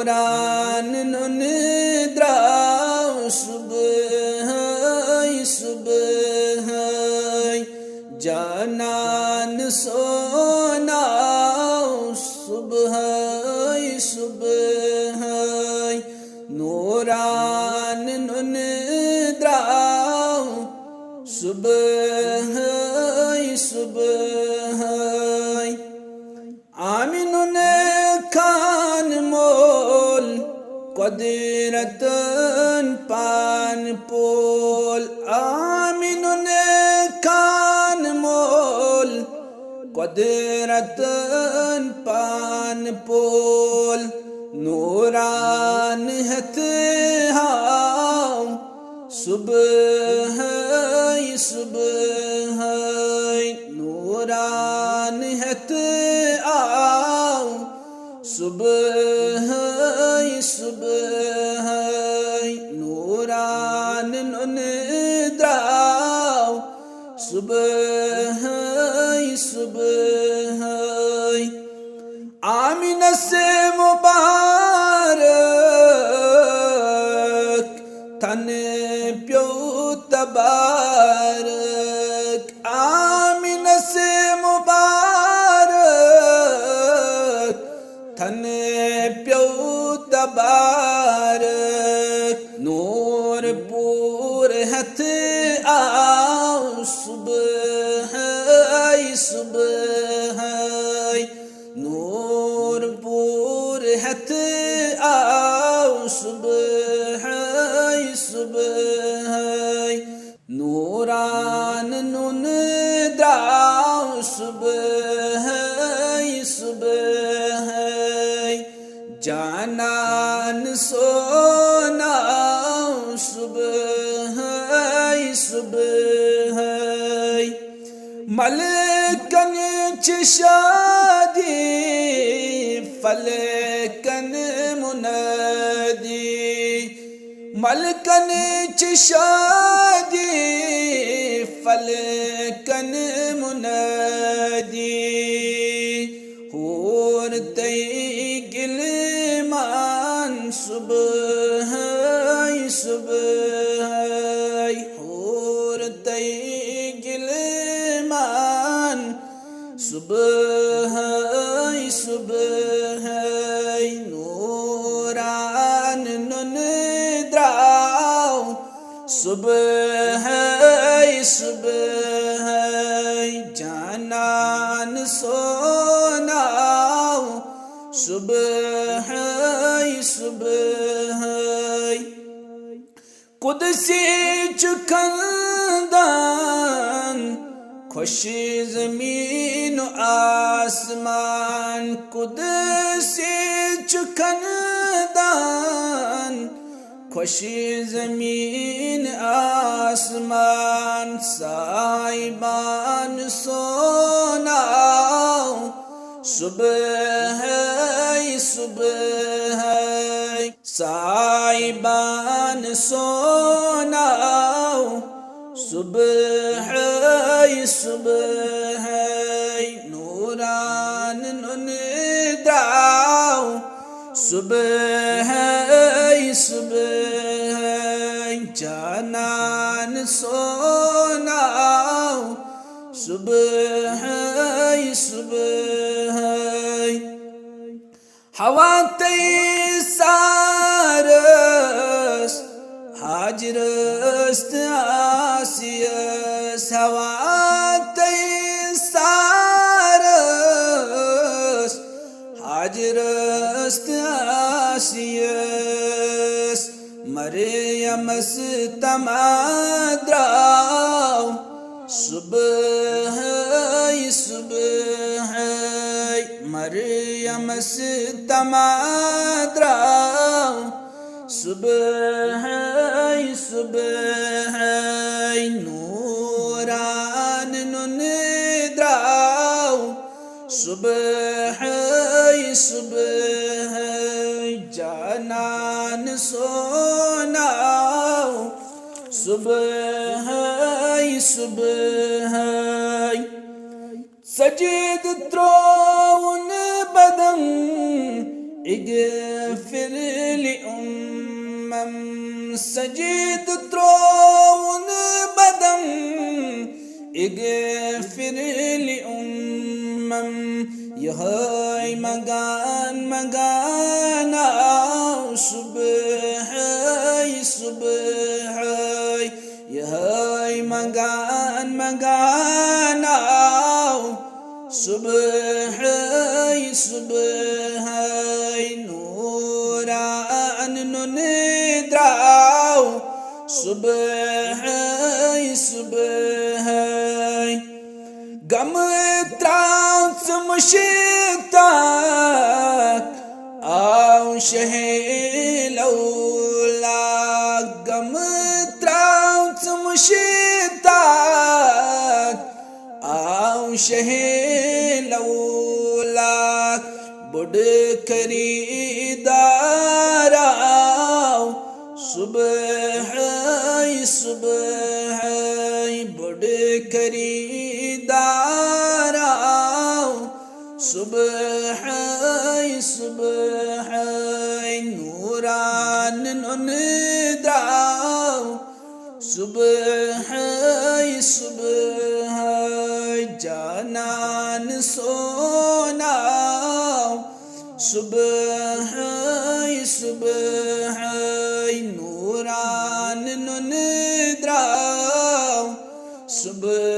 नूरान नुन द्राव सुबह सुबह जानन सोनाव सुबह सुबह नूरान नुन द्राव सुबह सुबह आमिनुन खान मोल कदरतन पान पोल आमिनुन खान मोल कदरतन पान पोल नूरान हथ हाव सुबह सुबह नूरान हथ आओ सुबह सुबह नूरान नुन द्राव सुबह सुबह आमिना से मुबारक तन प्यो तबारक आमिना से मुबारक तन प्यो तबारक नूर पूर हथ आओ सुबह सुबह नूर पूर हथ आओ सुबह सुबह नूरान नुन द्राव सुबह सुबह जानन सोनाव सुबह सुबह मलकन शादी फलकन मुनादी मलकन शादी फलकन मुनादी होर तई गिलमान सुबह सुबह होर तई गिलमान सुबह सुबह नूरान नुन द्राव सुबह सुबह जानन सोनाव सुबह सुबह कुदसी चुकंदान खुश ज़मीन आसमान कुदसी चुकंदान खुश ज़मीन आसमान साइबान सोनाव सुबह सुबह साइबान सोनाव सुबह सुबह नूरान नुन द्राव सुबह सुबह जानन सोनाव सुबह सुबह हवा तई सारस हाजरस्त आसियस हवा तई सारस हाजरस्त आसियस मरियमस तमाद्राव सुबह सुबह मरियमस तमाद्राव सुबह सुबह नूरान नुन द्राव सुबह सुबह जानन सोनाव सुबह सुबह सजीद त्रोन बदन اغفر لأمم سجد ترون بدم اغفر لأمم يهاي مغان مغانا سبحي سبحي يهاي مغان مغانا سبحي سبحي نوران ندراو سبحي سبحي غم تراوس مشتاق او شهيلولا غم تراوس مشتاق او شهيلولا بڑ خریداراو صبحي صبحي بڑ خریداراو صبحي صبحي نوران ندراو صبحي صبحي جانان سوناو صبحي صبحي نوران ندراو صبحي